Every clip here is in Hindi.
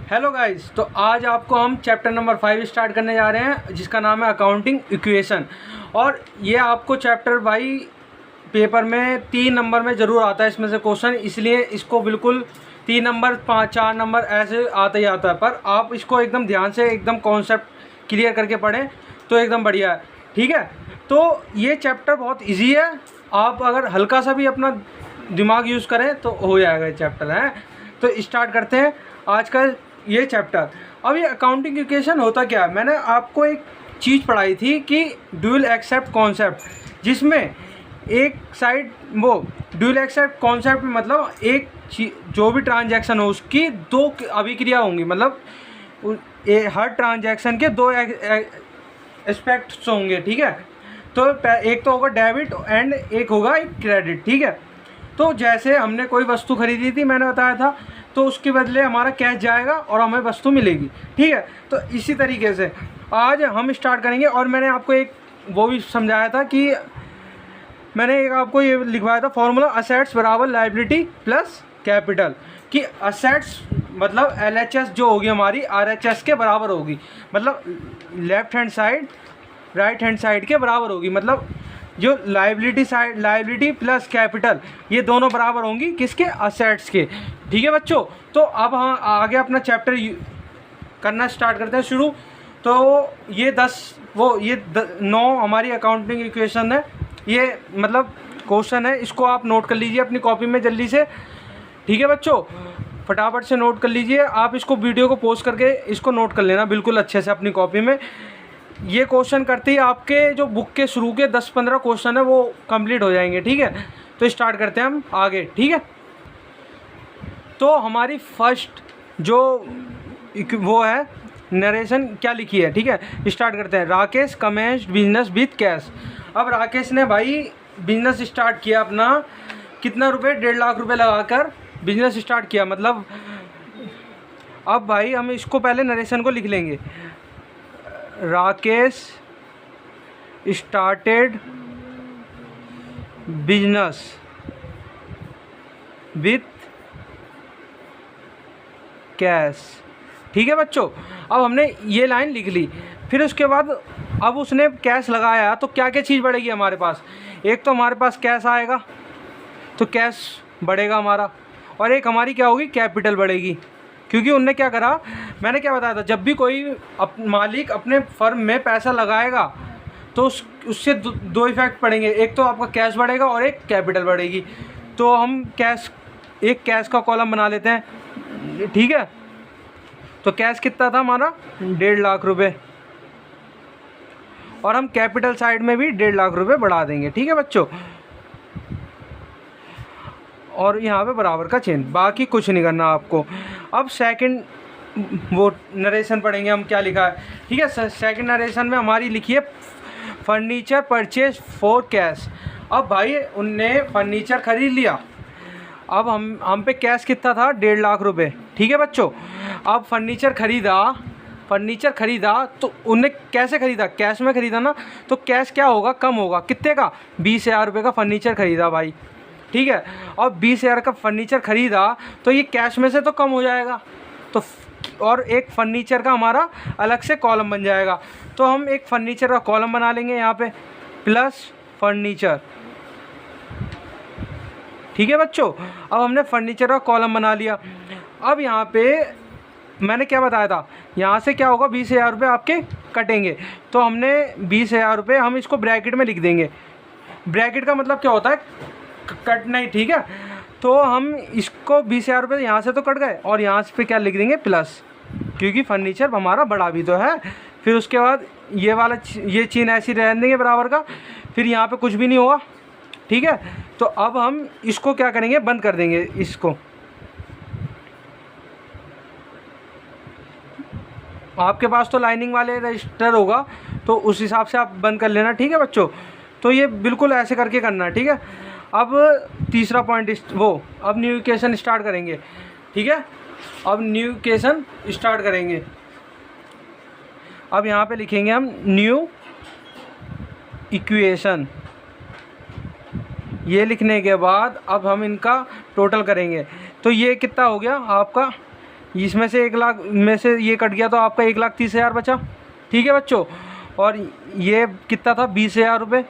हेलो गाइस, तो आज आपको हम चैप्टर नंबर 5 स्टार्ट करने जा रहे हैं जिसका नाम है अकाउंटिंग इक्वेशन। और ये आपको चैप्टर भाई पेपर में 3 नंबर में ज़रूर आता है इसमें से क्वेश्चन, इसलिए इसको बिल्कुल 3 नंबर 5-4 नंबर ऐसे आता ही आता है। पर आप इसको एकदम ध्यान से एकदम कॉन्सेप्ट क्लियर करके पढ़ें तो एकदम बढ़िया है। ठीक है, तो ये चैप्टर बहुत ईजी है, आप अगर हल्का सा भी अपना दिमाग यूज़ करें तो हो जाएगा ये चैप्टर है। तो स्टार्ट करते हैं आज का ये चैप्टर। अब ये अकाउंटिंग इक्वेशन होता क्या है, मैंने आपको एक चीज़ पढ़ाई थी कि ड्यूल एक्सेप्ट कॉन्सेप्ट, जिसमें एक साइड वो ड्यूल एक्सेप्ट कॉन्सेप्ट में मतलब एक जो भी ट्रांजैक्शन हो उसकी 2 अभिक्रिया होंगी, मतलब हर ट्रांजैक्शन के 2 एस्पेक्ट्स होंगे। ठीक है, तो एक तो होगा डेबिट एंड एक होगा क्रेडिट। ठीक है, तो जैसे हमने कोई वस्तु खरीदी थी, मैंने बताया था, तो उसके बदले हमारा कैश जाएगा और हमें वस्तु मिलेगी। ठीक है, तो इसी तरीके से आज हम स्टार्ट करेंगे। और मैंने आपको एक वो भी समझाया था कि मैंने एक आपको ये लिखवाया था फॉर्मूला, असेट्स बराबर लायबिलिटी प्लस कैपिटल, कि असेट्स मतलब LHS जो होगी हमारी RHS के बराबर होगी, मतलब left hand side right hand side के बराबर होगी। मतलब जो liability side, liability plus capital, ये दोनों बराबर होंगी किसके, असेट्स के। ठीक है बच्चों, तो अब हम आगे अपना चैप्टर करना स्टार्ट करते हैं शुरू। तो ये 9 हमारी अकाउंटिंग इक्वेशन है, ये मतलब क्वेश्चन है, इसको आप नोट कर लीजिए अपनी कॉपी में जल्दी से। ठीक है बच्चों, फटाफट से नोट कर लीजिए। आप इसको वीडियो को पॉज करके इसको नोट कर लेना बिल्कुल अच्छे से अपनी कॉपी में। ये क्वेश्चन करते ही आपके जो बुक के शुरू के 10-15 क्वेश्चन है वो कंप्लीट हो जाएंगे। ठीक है, तो स्टार्ट करते हैं हम आगे। ठीक है, तो हमारी फर्स्ट जो वो है नरेशन क्या लिखी है। ठीक है, स्टार्ट करते हैं। Rakesh commenced business with cash. अब राकेश ने भाई बिजनेस स्टार्ट किया अपना, कितना रुपए, 1.5 लाख रुपए लगाकर बिजनेस स्टार्ट किया। मतलब अब भाई हम इसको पहले नरेशन को लिख लेंगे। Rakesh started business with cash. ठीक है बच्चों, अब हमने ये लाइन लिख ली। फिर उसके बाद अब उसने कैश लगाया तो क्या क्या चीज़ बढ़ेगी हमारे पास। एक तो हमारे पास कैश आएगा तो कैश बढ़ेगा हमारा, और एक हमारी क्या होगी, कैपिटल बढ़ेगी। क्योंकि उनने क्या करा, मैंने क्या बताया था, जब भी कोई मालिक अपने फर्म में पैसा लगाएगा तो उससे दो इफेक्ट पड़ेंगे, एक तो आपका कैश बढ़ेगा और एक कैपिटल बढ़ेगी। तो हम एक कैश का कॉलम बना लेते हैं। ठीक है, तो कैश कितना था हमारा, 1.5 लाख रुपए, और हम कैपिटल साइड में भी 1.5 लाख रुपए बढ़ा देंगे। ठीक है बच्चों, और यहाँ पे बराबर का चेन, बाकी कुछ नहीं करना आपको। अब सेकंड वो नरेशन पढ़ेंगे हम, क्या लिखा है। ठीक है, सेकंड नरेशन में हमारी लिखी है फर्नीचर परचेज फॉर कैश। अब भाई उनने फर्नीचर खरीद लिया, अब हम पे कैश कितना था, 1.5 लाख रुपए। ठीक है बच्चों, अब फर्नीचर खरीदा तो उनने कैसे खरीदा, कैश में खरीदा ना, तो कैश क्या होगा, कम होगा। कितने का, 20,000 रुपये का फर्नीचर खरीदा भाई। ठीक है, और 20,000 का फर्नीचर खरीदा तो ये कैश में से तो कम हो जाएगा, तो और एक फर्नीचर का हमारा अलग से कॉलम बन जाएगा। तो हम एक फर्नीचर का कॉलम बना लेंगे यहाँ पे, प्लस फर्नीचर। ठीक है बच्चों, अब हमने फर्नीचर का कॉलम बना लिया। अब यहाँ पे मैंने क्या बताया था, यहाँ से क्या होगा, 20,000 रुपये आपके कटेंगे। तो हमने 20,000 रुपये हम इसको ब्रैकेट में लिख देंगे। ब्रैकेट का मतलब क्या होता है, कट नहीं। ठीक है, तो हम इसको 20,000 रुपये यहाँ से तो कट गए, और यहाँ पे क्या लिख देंगे, प्लस, क्योंकि फर्नीचर हमारा बड़ा भी तो है। फिर उसके बाद ये चीन ऐसी रहने देंगे बराबर का, फिर यहाँ पे कुछ भी नहीं होगा। ठीक है, तो अब हम इसको क्या करेंगे, बंद कर देंगे इसको। आपके पास तो लाइनिंग वाले रजिस्टर होगा तो उस हिसाब से आप बंद कर लेना। ठीक है बच्चों, तो ये बिल्कुल ऐसे करके करना है। ठीक है, अब तीसरा पॉइंट अब न्यू इक्वेशन स्टार्ट करेंगे। ठीक है, अब न्यू इक्वेशन स्टार्ट करेंगे। अब यहाँ पे लिखेंगे हम न्यू इक्वेशन। ये लिखने के बाद अब हम इनका टोटल करेंगे। तो ये कितना हो गया आपका इसमें से 1 लाख में से ये कट गया तो आपका 1,30,000 बचा। ठीक है बच्चों, और ये कितना था 20,000 रुपये,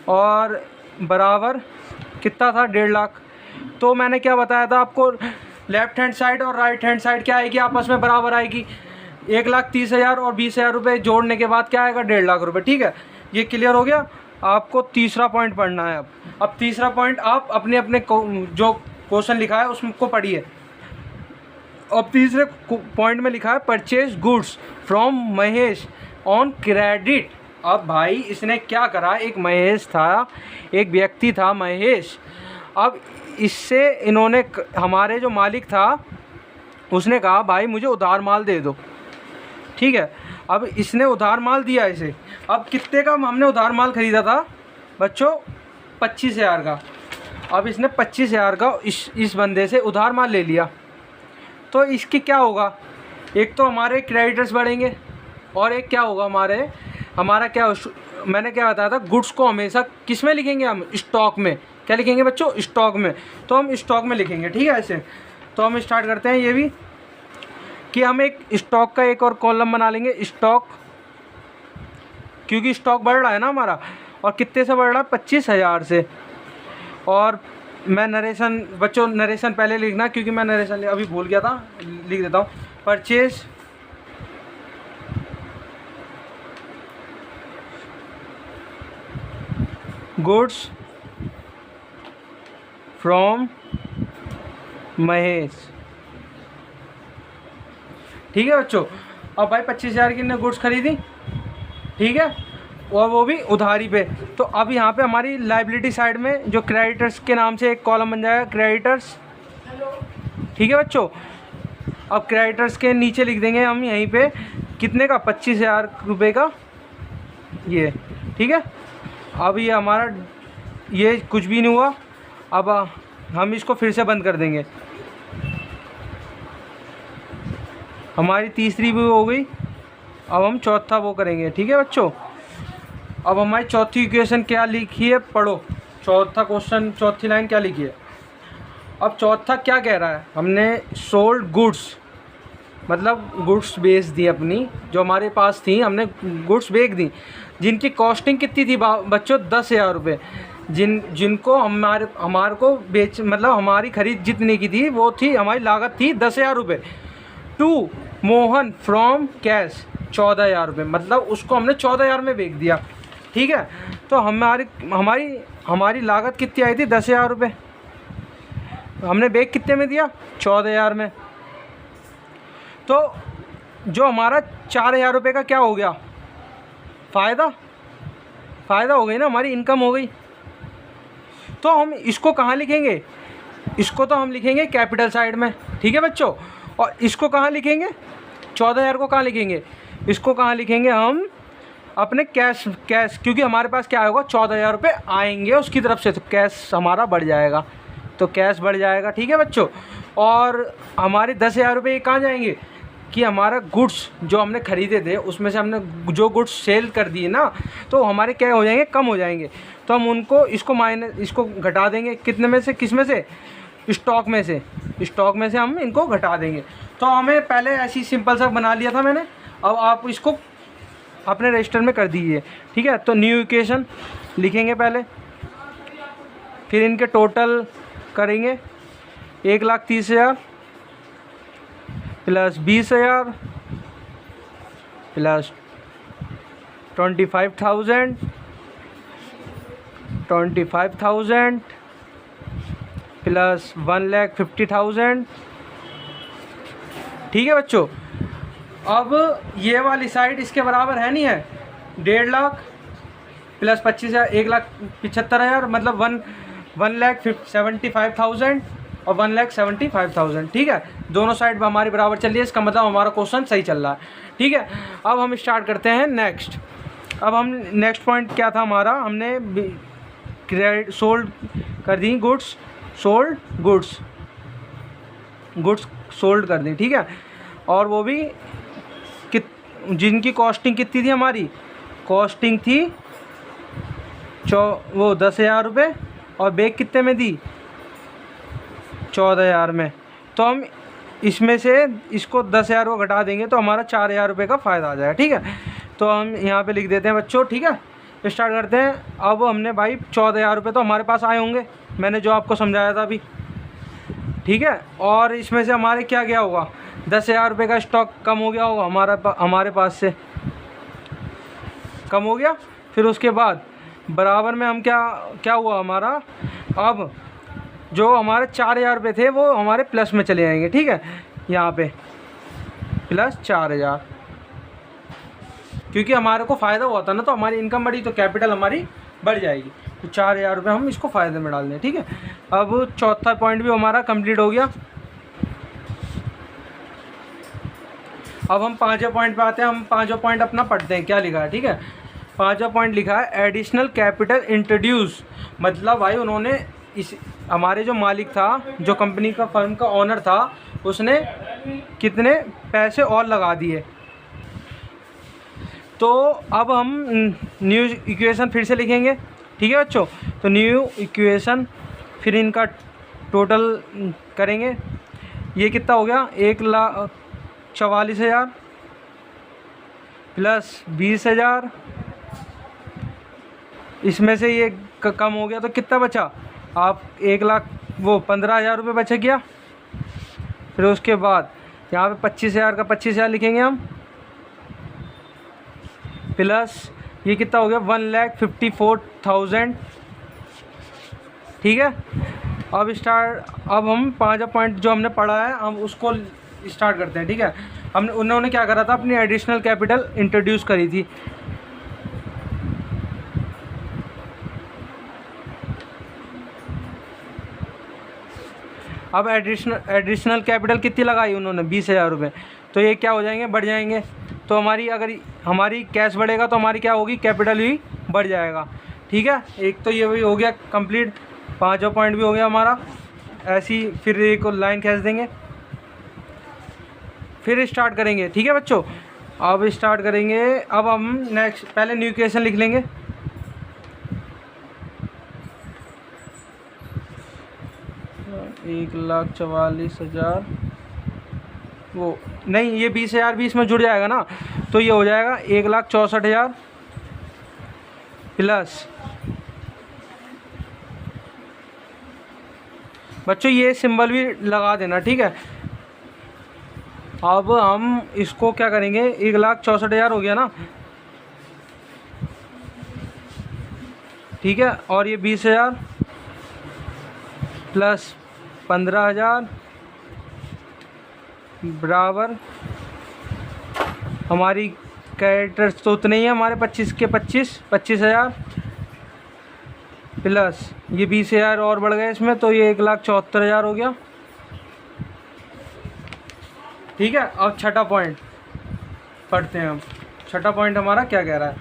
और बराबर कितना था 1.5 लाख। तो मैंने क्या बताया था आपको, लेफ्ट हैंड साइड और राइट हैंड साइड क्या आएगी, आपस में बराबर आएगी। 1,30,000 और 20,000 रुपये जोड़ने के बाद क्या आएगा 1.5 लाख रुपये। ठीक है, ये क्लियर हो गया। आपको तीसरा पॉइंट पढ़ना है। अब तीसरा पॉइंट आप अपने अपने जो क्वेश्चन लिखा है उसको पढ़िए। अब तीसरे पॉइंट में लिखा है purchase goods from Mahesh on credit. अब भाई इसने क्या करा, एक महेश था, एक व्यक्ति था महेश। अब इससे इन्होंने, हमारे जो मालिक था उसने कहा भाई मुझे उधार माल दे दो। ठीक है, अब इसने उधार माल दिया इसे। अब कितने का हमने उधार माल ख़रीदा था बच्चों, 25,000 का। अब इसने 25,000 का इस बंदे से उधार माल ले लिया। तो इसकी क्या होगा, एक तो हमारे क्रेडिटर्स बढ़ेंगे और एक क्या होगा हमारा क्या, मैंने क्या बताया था, गुड्स को हमेशा किस में लिखेंगे हम, स्टॉक में। क्या लिखेंगे बच्चों, स्टॉक में। तो हम स्टॉक में लिखेंगे। ठीक है, ऐसे तो हम स्टार्ट करते हैं ये भी कि हम एक स्टॉक का एक और कॉलम बना लेंगे, स्टॉक, क्योंकि स्टॉक बढ़ रहा है ना हमारा। और कितने से बढ़ रहा है, 25,000 से। और मैं नरेशन बच्चों, नरेशन पहले लिखना क्योंकि मैं नरेशन अभी भूल गया था, लिख देता हूँ। Purchase goods from Mahesh. ठीक है बच्चों, अब भाई 25,000 की ने गुड्स खरीदी। ठीक है, और वो भी उधारी पे। तो अब यहाँ पे हमारी लाइबिलिटी साइड में जो क्रेडिटर्स के नाम से एक कॉलम बन जाएगा, क्रेडिटर्स। ठीक है बच्चों, अब क्रेडिटर्स के नीचे लिख देंगे हम यहीं पे कितने का, 25,000 रुपये का ये। ठीक है, अब ये हमारा ये कुछ भी नहीं हुआ। अब हम इसको फिर से बंद कर देंगे। हमारी तीसरी भी हो गई। अब हम चौथा वो करेंगे। ठीक है बच्चों, अब हमारी चौथी इक्वेशन क्या लिखी है, पढ़ो। चौथा क्वेश्चन, चौथी लाइन क्या लिखी है। अब चौथा क्या कह रहा है, हमने सोल्ड गुड्स, मतलब गुड्स बेच दी अपनी, जो हमारे पास थी हमने गुड्स बेच दी, जिनकी कॉस्टिंग कितनी थी बच्चों, 10,000 रुपये। जिनको हमारे को बेच, मतलब हमारी खरीद जितने की थी वो थी, हमारी लागत थी 10,000 रुपये। टू मोहन फ्रॉम कैश 14,000 रुपये, मतलब उसको हमने 14,000 में बेच दिया। ठीक है, तो हमारी लागत कितनी आई थी, 10,000 रुपये। हमने बेच कितने में दिया, 14,000 में। तो जो हमारा 4,000 रुपये का क्या हो गया, फ़ायदा हो गई ना, हमारी इनकम हो गई। तो हम इसको कहाँ लिखेंगे, इसको तो हम लिखेंगे कैपिटल साइड में। ठीक है बच्चों, और इसको कहाँ लिखेंगे, 14,000 को कहाँ लिखेंगे, इसको कहाँ लिखेंगे हम अपने कैश, क्योंकि हमारे पास क्या होगा, 14,000 रुपये आएंगे उसकी तरफ से, तो कैश हमारा बढ़ जाएगा, तो कैश बढ़ जाएगा। ठीक है बच्चों, और हमारे 10,000 रुपये कहाँ जाएंगे कि हमारा गुड्स जो हमने ख़रीदे थे उसमें से हमने जो गुड्स सेल कर दिए ना, तो हमारे क्या हो जाएंगे, कम हो जाएंगे। तो हम उनको इसको घटा देंगे, कितने में से, किस में से, स्टॉक में से हम इनको घटा देंगे। तो हमें पहले ऐसी सिंपल सा बना लिया था मैंने, अब आप इसको अपने रजिस्टर में कर दीजिए। ठीक है, तो न्यू इक्वेशन लिखेंगे पहले, फिर इनके टोटल करेंगे, 1,30,000 प्लस 20,000 प्लस 25,000 प्लस 1,50,000। ठीक है बच्चों, अब ये वाली साइड इसके बराबर है नहीं है, 1.5 लाख प्लस 25,000, 1,75,000, मतलब 1,75,000 और 1,75,000। ठीक है, दोनों साइड हमारी बराबर चल रही है, इसका मतलब हमारा क्वेश्चन सही चल रहा है। ठीक है, अब हम स्टार्ट करते हैं नेक्स्ट। अब हम नेक्स्ट पॉइंट क्या था हमारा, हमने क्रेडिट सोल्ड कर दी, गुड्स सोल्ड कर दी। ठीक है, और वो भी जिनकी कॉस्टिंग कितनी थी, हमारी कॉस्टिंग थी वो 10,000 रुपये, और बेग कितने में दी, 14,000 में। तो हम इसमें से इसको 10,000 को घटा देंगे तो हमारा 4,000 रुपये का फ़ायदा आ जाएगा। ठीक है, तो हम यहाँ पे लिख देते हैं बच्चों। ठीक है, स्टार्ट करते हैं। अब हमने भाई 14,000 रुपये तो हमारे पास आए होंगे, मैंने जो आपको समझाया था अभी। ठीक है, और इसमें से हमारे क्या गया होगा, 10,000 रुपये का स्टॉक कम हो गया होगा हमारे पास से कम हो गया। फिर उसके बाद बराबर में हम क्या हुआ हमारा, अब जो हमारे 4,000 रुपये थे वो हमारे प्लस में चले जाएंगे। ठीक है, यहाँ पे प्लस 4,000, क्योंकि हमारे को फ़ायदा हुआ था ना, तो हमारी इनकम बढ़ी तो कैपिटल हमारी बढ़ जाएगी। तो 4,000 रुपये हम इसको फ़ायदे में डाल दें। ठीक है, अब चौथा पॉइंट भी हमारा कंप्लीट हो गया। अब हम पाँचवें पॉइंट पे आते हैं। हम पाँचवा पॉइंट अपना पढ़ते हैं क्या लिखा है। ठीक है, पाँचवा पॉइंट लिखा है एडिशनल कैपिटल इंट्रोड्यूस। मतलब भाई उन्होंने इस हमारे जो मालिक था, जो कंपनी का फर्म का ओनर था, उसने कितने पैसे और लगा दिए। तो अब हम न्यू इक्वेशन फिर से लिखेंगे। ठीक है बच्चों, तो न्यू इक्वेशन फिर इनका टोटल करेंगे। ये कितना हो गया, 1,44,000 प्लस 20,000, इसमें से ये कम हो गया तो कितना बचा, आप 15,000 रुपये बच गया। फिर उसके बाद यहाँ पे 25,000 का 25,000 लिखेंगे हम, प्लस ये कितना हो गया 1,54,000। ठीक है, अब हम पाँचवा पॉइंट जो हमने पढ़ा है हम उसको स्टार्ट करते हैं। ठीक है, उन्होंने क्या करा था, अपनी एडिशनल कैपिटल इंट्रोड्यूस करी थी। अब एडिशनल कैपिटल कितनी लगाई उन्होंने, 20,000 रुपये। तो ये क्या हो जाएंगे, बढ़ जाएंगे। तो अगर हमारी कैश बढ़ेगा तो हमारी क्या होगी, कैपिटल भी बढ़ जाएगा। ठीक है, एक तो ये भी हो गया कंप्लीट, पाँचवा पॉइंट भी हो गया हमारा। ऐसी फिर एक लाइन खींच देंगे, फिर स्टार्ट करेंगे। ठीक है बच्चों, अब स्टार्ट करेंगे। अब हम नेक्स्ट पहले न्यू इक्वेशन लिख लेंगे। एक 1,44,000 वो नहीं, ये 20,000 भी इसमें जुड़ जाएगा ना, तो ये हो जाएगा 1,64,000 प्लस, बच्चों ये सिंबल भी लगा देना। ठीक है, अब हम इसको क्या करेंगे, 1,64,000 हो गया ना। ठीक है, और ये 20,000 प्लस 15,000 बराबर, हमारी कैरेक्टर्स तो उतने ही है हमारे, 25 के 25,000 प्लस ये 20,000 और बढ़ गए इसमें, तो ये 1,74,000 हो गया। ठीक है, अब छठा पॉइंट पढ़ते हैं हम। छठा पॉइंट हमारा क्या कह रहा है,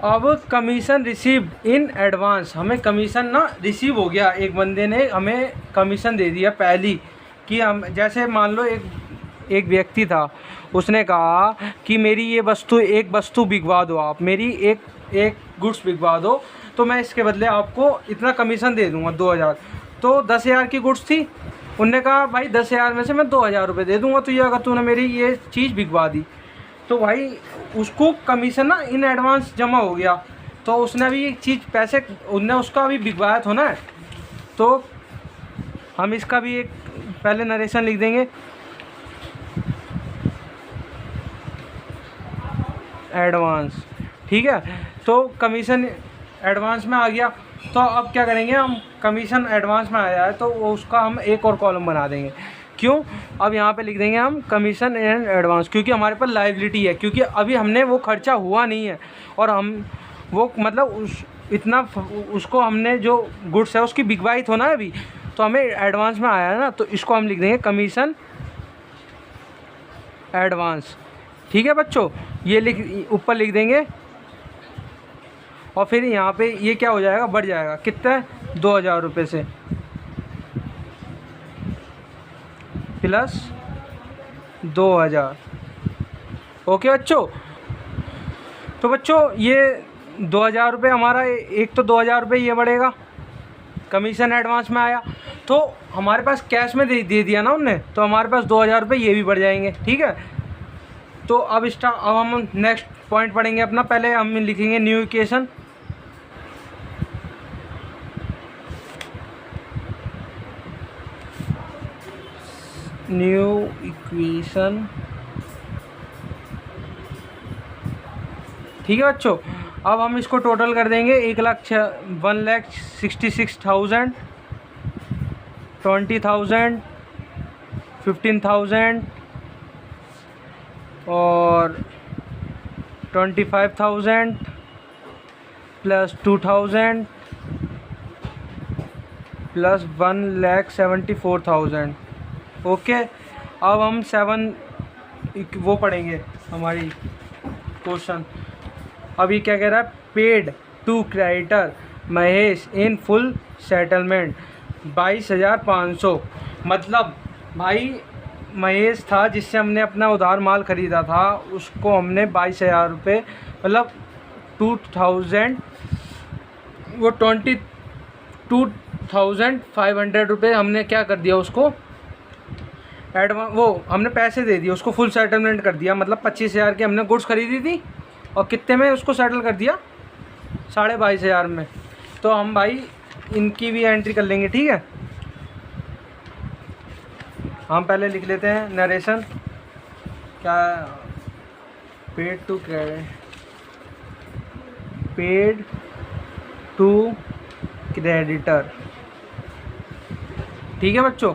अब कमीशन रिसीव इन एडवांस। हमें कमीशन ना रिसीव हो गया, एक बंदे ने हमें कमीशन दे दिया पहली, कि हम जैसे मान लो एक व्यक्ति था, उसने कहा कि मेरी ये एक वस्तु बिकवा दो, आप मेरी एक गुड्स बिकवा दो, तो मैं इसके बदले आपको इतना कमीशन दे दूंगा 2,000। तो 10,000 की गुड्स थी, उनने कहा भाई 10,000 में से मैं 2,000 रुपये दे दूंगा, तो ये अगर तूने मेरी ये चीज़ बिकवा दी, तो भाई उसको कमीशन ना इन एडवांस जमा हो गया। तो उसने अभी एक चीज़ पैसे उनने उसका अभी बिकवाया था ना, तो हम इसका भी एक पहले नरेशन लिख देंगे, एडवांस। ठीक है, तो कमीशन एडवांस में आ गया, तो अब क्या करेंगे हम, कमीशन एडवांस में आया है तो उसका हम एक और कॉलम बना देंगे। क्यों, अब यहाँ पे लिख देंगे हम कमीशन एंड एडवांस, क्योंकि हमारे पास लायबिलिटी है, क्योंकि अभी हमने वो खर्चा हुआ नहीं है, और हम वो मतलब उसको हमने जो गुड्स है उसकी बिकवाई थो ना अभी, तो हमें एडवांस में आया है ना, तो इसको हम लिख देंगे कमीशन एडवांस। ठीक है बच्चों, ये ऊपर लिख देंगे, और फिर यहाँ पे ये क्या हो जाएगा, बढ़ जाएगा, कितना 2,000 रुपये से प्लस 2,000। ओके बच्चों, तो बच्चों ये 2,000 रुपये हमारा, एक तो 2,000 रुपये ये बढ़ेगा, कमीशन एडवांस में आया। तो हमारे पास कैश में दे दिया ना उनने, तो हमारे पास 2000 रुपये ये भी बढ़ जाएंगे। ठीक है, तो अब हम नेक्स्ट पॉइंट पढ़ेंगे अपना। पहले हम लिखेंगे न्यू इक्वेशन। न्यू इक्वेशन, ठीक है बच्चों। अब हम इसको टोटल कर देंगे 1,66,000, 20,000, 15,000 और 25,000 प्लस 2,000 प्लस 1,74,000। ओके, अब हम 7 वो पढ़ेंगे हमारी क्वेश्चन। अभी क्या कह रहा है, paid to creditor Mahesh in full settlement 22,500। मतलब भाई महेश था जिससे हमने अपना उधार माल ख़रीदा था, उसको हमने 22,000 रुपये मतलब 2,000 वो 22,500 रुपये हमने क्या कर दिया उसको एडवांस, वो हमने पैसे दे दिए उसको, फुल सेटलमेंट कर दिया। मतलब 25,000 की हमने गुड्स खरीदी थी और कितने में उसको सेटल कर दिया, 22,500 में। तो हम भाई इनकी भी एंट्री कर लेंगे। ठीक है, हम पहले लिख लेते हैं नरेशन क्या, पेड टू क्रेडिटर। ठीक है बच्चों,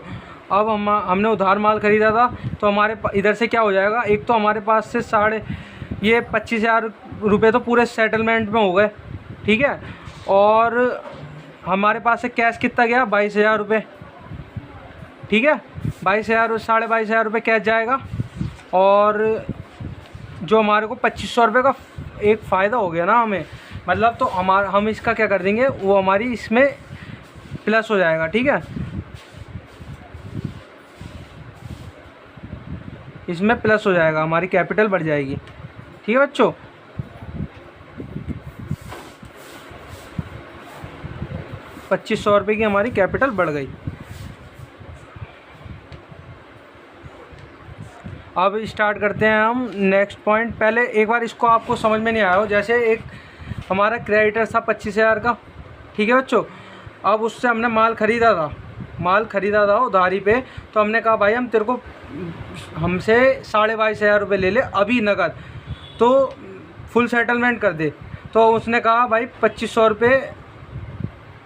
अब हमने उधार माल ख़रीदा था, तो हमारे इधर से क्या हो जाएगा, एक तो हमारे पास से 25,000 रुपये तो पूरे सेटलमेंट में हो गए। ठीक है, और हमारे पास से कैश कितना गया, 22,000 रुपये। ठीक है, 22,000 रुपये कैश जाएगा, और जो हमारे को 2,500 रुपये का एक फ़ायदा हो गया ना हमें, मतलब तो हम इसका क्या कर देंगे, वो हमारी इसमें प्लस हो जाएगा। ठीक है, इसमें प्लस हो जाएगा, हमारी कैपिटल बढ़ जाएगी। ठीक है बच्चों, ₹2,500 की हमारी कैपिटल बढ़ गई। अब स्टार्ट करते हैं हम नेक्स्ट पॉइंट। पहले एक बार इसको आपको समझ में नहीं आया हो, जैसे एक हमारा क्रेडिटर था 25,000 का। ठीक है बच्चों, अब उससे हमने माल ख़रीदा था उधारी पे, तो हमने कहा भाई हम तेरे को हमसे 22,500 रुपये ले ले अभी नगद, तो फुल सेटलमेंट कर दे। तो उसने कहा भाई 2,500 रुपये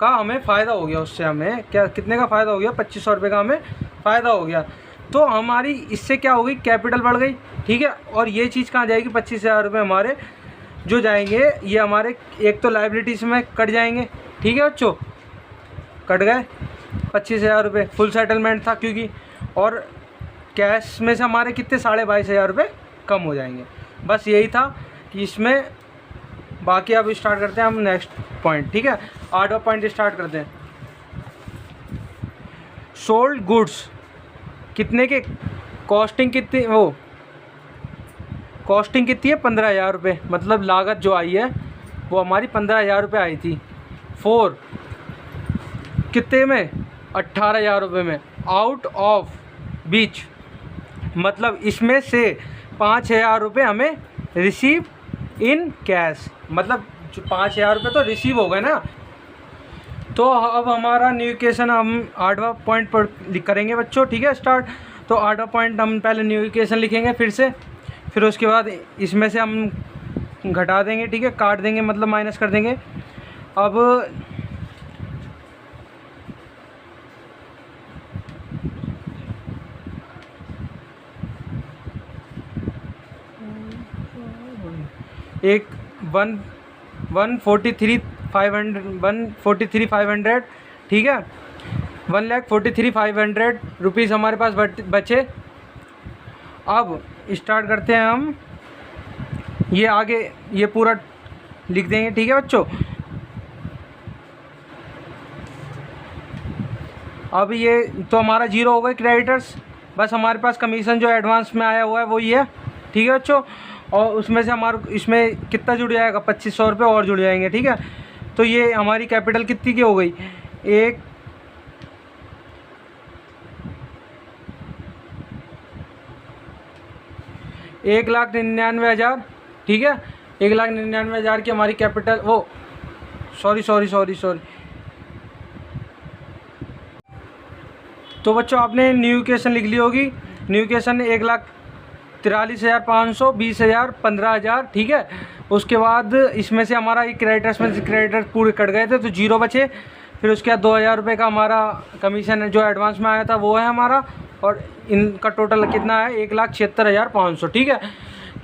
का हमें फ़ायदा हो गया, उससे हमें क्या कितने का फ़ायदा हो गया, 2,500 रुपये का हमें फ़ायदा हो गया। तो हमारी इससे क्या हो गई, कैपिटल बढ़ गई। ठीक है, और ये चीज़ कहाँ जाएगी, 25,000 रुपये हमारे जो जाएंगे, ये हमारे एक तो लाइबिलिटीज़ में कट जाएंगे। ठीक है बच्चों, कट गए 25,000 रुपये, फुल सेटलमेंट था क्योंकि, और कैश में से हमारे कितने 22,500 रुपये कम हो जाएंगे। बस यही था कि इसमें, बाकी अब स्टार्ट करते हैं हम नेक्स्ट पॉइंट। ठीक है, 8वां पॉइंट स्टार्ट करते हैं। सोल्ड गुड्स कितने के, कॉस्टिंग कितनी है 15,000 रुपये, मतलब लागत जो आई है वो हमारी 15,000 रुपये आई थी। 4 कितने में, 18,000 रुपये में, आउट ऑफ बीच, मतलब इसमें से 5,000 रुपये हमें रिसीव इन कैश, मतलब जो 5,000 रुपये तो रिसीव हो गए ना। तो अब हमारा न्यू इक्वेशन हम 8वां पॉइंट पर करेंगे बच्चों। ठीक है, स्टार्ट। तो 8वां पॉइंट हम पहले न्यू इक्वेशन लिखेंगे फिर उसके बाद इसमें से हम घटा देंगे। ठीक है, काट देंगे मतलब माइनस कर देंगे। अब एक 143,500 ठीक है, 1,43,500 रुपीज़ हमारे पास बचे। अब स्टार्ट करते हैं हम, ये आगे ये पूरा लिख देंगे। ठीक है बच्चों, अब ये तो हमारा 0 हो गए क्रेडिटर्स, बस हमारे पास कमीशन जो एडवांस में आया हुआ है वही है। ठीक है बच्चों, और उसमें से हमारे इसमें कितना जुड़ जाएगा, 2,500 रुपये और जुड़ जाएंगे। ठीक है, तो ये हमारी कैपिटल कितनी की हो गई, 1,99,000, ठीक है। 1,99,000 की हमारी कैपिटल, वो सॉरी। तो बच्चों आपने न्यू इक्वेशन लिख ली होगी। न्यू इक्वेशन 1,43,500, 20,000, 15,000, ठीक है। उसके बाद इसमें से हमारा एक क्रेडिटर्स पूरे कट गए थे तो जीरो बचे। फिर उसके बाद 2,000 रुपये का हमारा कमीशन है जो एडवांस में आया था वो है हमारा, और इनका टोटल कितना है 1,76,500, ठीक है।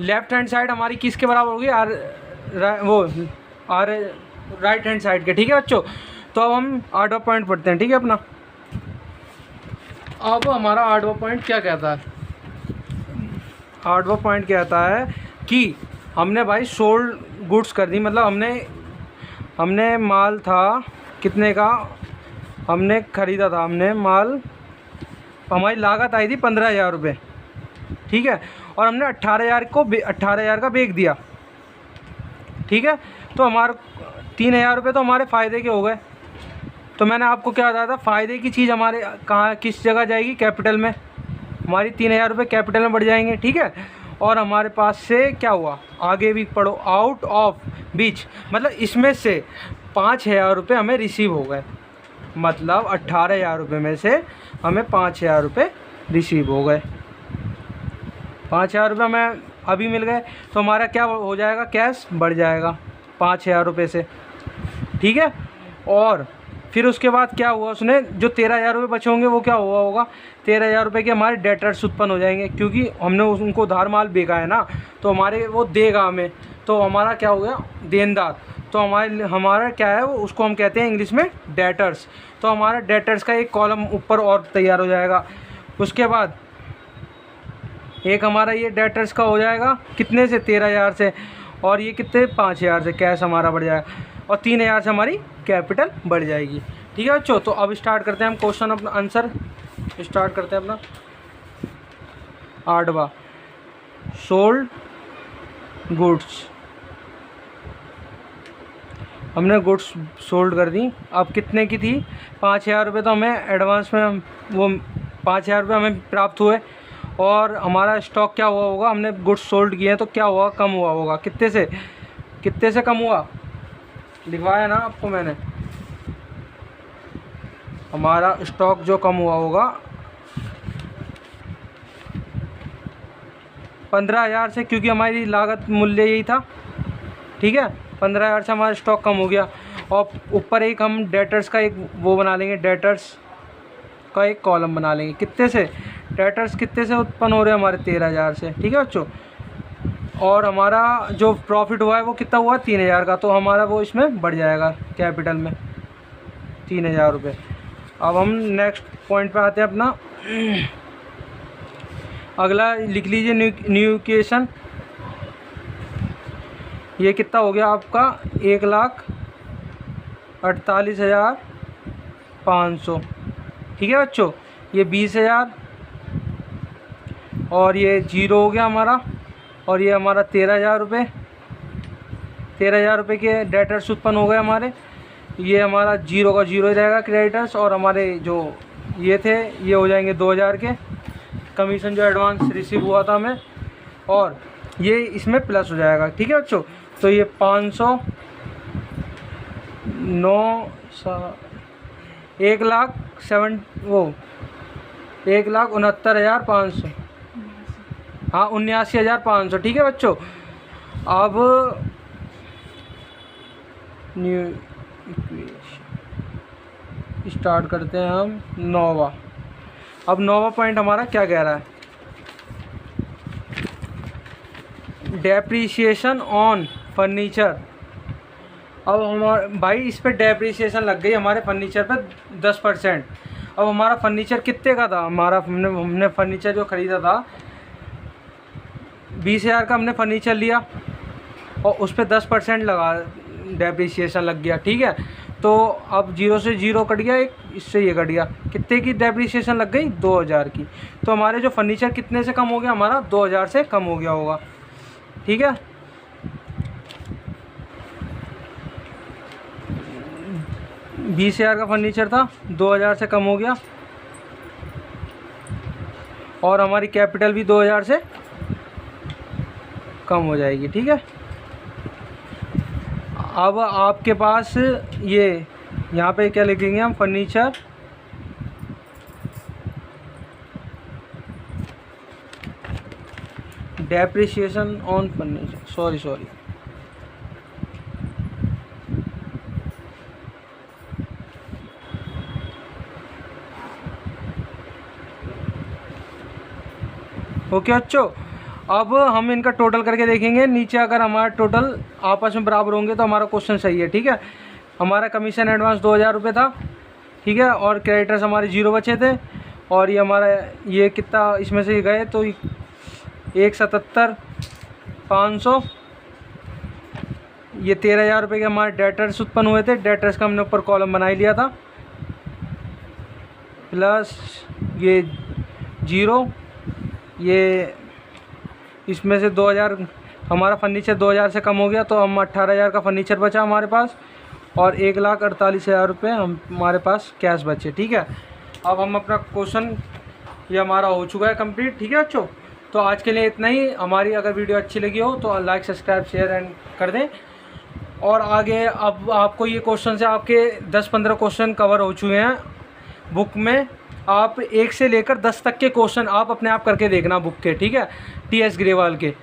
लेफ्ट हैंड साइड हमारी किसके बराबर होगी, आर राइट हैंड साइड के, ठीक है बच्चों। तो अब हम 8वां पॉइंट पढ़ते हैं, ठीक है अपना। अब हमारा 8वां पॉइंट क्या कहता है, 8वां पॉइंट कहता है कि हमने भाई सोल्ड गुड्स कर दी, मतलब हमने माल था कितने का हमने ख़रीदा था, हमने माल, हमारी लागत आई थी 15,000 रुपये, ठीक है। और हमने 18,000 का बेच दिया, ठीक है। तो हमारे 3,000 रुपये तो हमारे फ़ायदे के हो गए। तो मैंने आपको क्या बताया था, फ़ायदे की चीज़ हमारे कहाँ किस जगह जाएगी, कैपिटल में। हमारी 3,000 रुपये कैपिटल में बढ़ जाएंगे, ठीक है। और हमारे पास से क्या हुआ, आगे भी पढ़ो, आउट ऑफ बीच, मतलब इसमें से 5,000 रुपये हमें रिसीव हो गए, मतलब 18,000 रुपये में से हमें 5,000 रुपये रिसीव हो गए। 5,000 रुपये हमें अभी मिल गए, तो हमारा क्या हो जाएगा, कैश बढ़ जाएगा 5,000 रुपये से, ठीक है। और फिर उसके बाद क्या हुआ, उसने जो 13,000 रुपये बचे होंगे वो क्या हुआ होगा, 13,000 रुपये के हमारे डेटर्स उत्पन्न हो जाएंगे, क्योंकि हमने उनको उधार माल बेचा है ना, तो हमारे वो देगा हमें, तो हमारा क्या हो गया, देनदार। तो हमारा क्या है वो, उसको हम कहते हैं इंग्लिश में डेटर्स। तो हमारा डेटर्स का एक कॉलम ऊपर और तैयार हो जाएगा। उसके बाद एक हमारा ये डेटर्स का हो जाएगा कितने से, 13,000 से, और ये कितने 5,000 से कैश हमारा बढ़ जाएगा, और 3,000 से हमारी कैपिटल बढ़ जाएगी, ठीक है बच्चों। तो अब स्टार्ट करते हैं हम क्वेश्चन, अपना आंसर स्टार्ट करते हैं अपना 8वां, सोल्ड गुड्स। हमने गुड्स सोल्ड कर दी, अब कितने की थी, 5,000 रुपये तो हमें एडवांस में, वो 5,000 रुपये हमें प्राप्त हुए। और हमारा स्टॉक क्या हुआ होगा, हमने गुड्स सोल्ड किए हैं तो क्या हुआ, कम हुआ होगा, कितने से कम हुआ, लिखवाया ना आपको मैंने, हमारा स्टॉक जो कम हुआ होगा 15,000 से, क्योंकि हमारी लागत मूल्य यही था, ठीक है। 15,000 से हमारा स्टॉक कम हो गया। और ऊपर एक हम डेटर्स का एक वो बना लेंगे, डेटर्स का एक कॉलम बना लेंगे, कितने से, डेटर्स कितने से उत्पन्न हो रहे हैं हमारे 13,000 से, ठीक है बच्चों। और हमारा जो प्रॉफिट हुआ है वो कितना हुआ, 3,000 का, तो हमारा वो इसमें बढ़ जाएगा कैपिटल में 3,000 रुपये। अब हम नेक्स्ट पॉइंट पे आते हैं अपना, अगला लिख लीजिए न्यू इक्वेशन। ये कितना हो गया आपका, 1,48,500, ठीक है बच्चों। ये 20,000 और ये जीरो हो गया हमारा, और ये हमारा 13,000 रुपये, 13,000 रुपये के डेटर्स उत्पन्न हो गए हमारे। ये हमारा जीरो का जीरो ही रहेगा क्रेडिटर्स, और हमारे जो ये थे ये हो जाएंगे 2,000 के कमीशन जो एडवांस रिसीव हुआ था हमें, और ये इसमें प्लस हो जाएगा, ठीक है बच्चों। तो ये 500, 9, 1,69,500, हाँ 79,500, ठीक है बच्चों। अब न्यू इक्वेशन स्टार्ट करते हैं हम 9वां। अब 9वां पॉइंट हमारा क्या कह रहा है, डेप्रीशिएशन ऑन फर्नीचर। अब हमारा भाई इस पर डेप्रीशिएशन लग गई हमारे फर्नीचर पर 10%। अब हमारा फर्नीचर कितने का था, हमने फर्नीचर जो ख़रीदा था 20,000 का हमने फर्नीचर लिया, और उस पर 10% लगा, डेप्रीशिएशन लग गया, ठीक है। तो अब जीरो से जीरो कट गया, एक इससे ये कट गया, कितने की डेप्रीशिएशन लग गई, 2,000 की। तो हमारे जो फर्नीचर कितने से कम हो गया, हमारा 2,000 से कम हो गया होगा, ठीक है। 20,000 का फर्नीचर था, 2,000 से कम हो गया, और हमारी कैपिटल भी 2,000 से कम हो जाएगी। ठीक है, अब आपके पास ये यहाँ पे क्या लिखेंगे हम, furniture depreciation on furniture, sorry okay बच्चों, अब हम इनका टोटल करके देखेंगे। नीचे अगर हमारा टोटल आपस में बराबर होंगे तो हमारा क्वेश्चन सही है। ठीक है, हमारा कमीशन एडवांस 2000 रुपये था। ठीक है, और क्रेडिटर्स हमारे 0 बचे थे, और ये हमारा ये कितना इसमें से गए तो 177,500, ये 13,000 रुपये के हमारे डेटर्स उत्पन्न हुए थे। डेटर्स का हमने ऊपर कॉलम बना ही लिया था, प्लस ये 0, ये इसमें से 2000 हमारा फर्नीचर 2000 से कम हो गया तो हम 18,000 का फर्नीचर बचा हमारे पास, और 1,48,000 रुपये हमारे पास कैश बचे। ठीक है, अब हम अपना क्वेश्चन ये हमारा हो चुका है कंप्लीट। ठीक है बच्चों, तो आज के लिए इतना ही। हमारी अगर वीडियो अच्छी लगी हो तो लाइक सब्सक्राइब शेयर एंड कर दें। और आगे अब आपको ये क्वेश्चन से आपके 10-15 क्वेश्चन कवर हो चुके हैं बुक में। आप 1 से लेकर 10 तक के क्वेश्चन आप अपने आप करके देखना बुक के। ठीक है, TS ग्रेवाल के।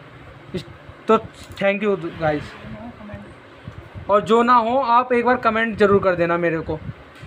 तो थैंक यू गाइस, और जो ना हो आप एक बार कमेंट ज़रूर कर देना मेरे को।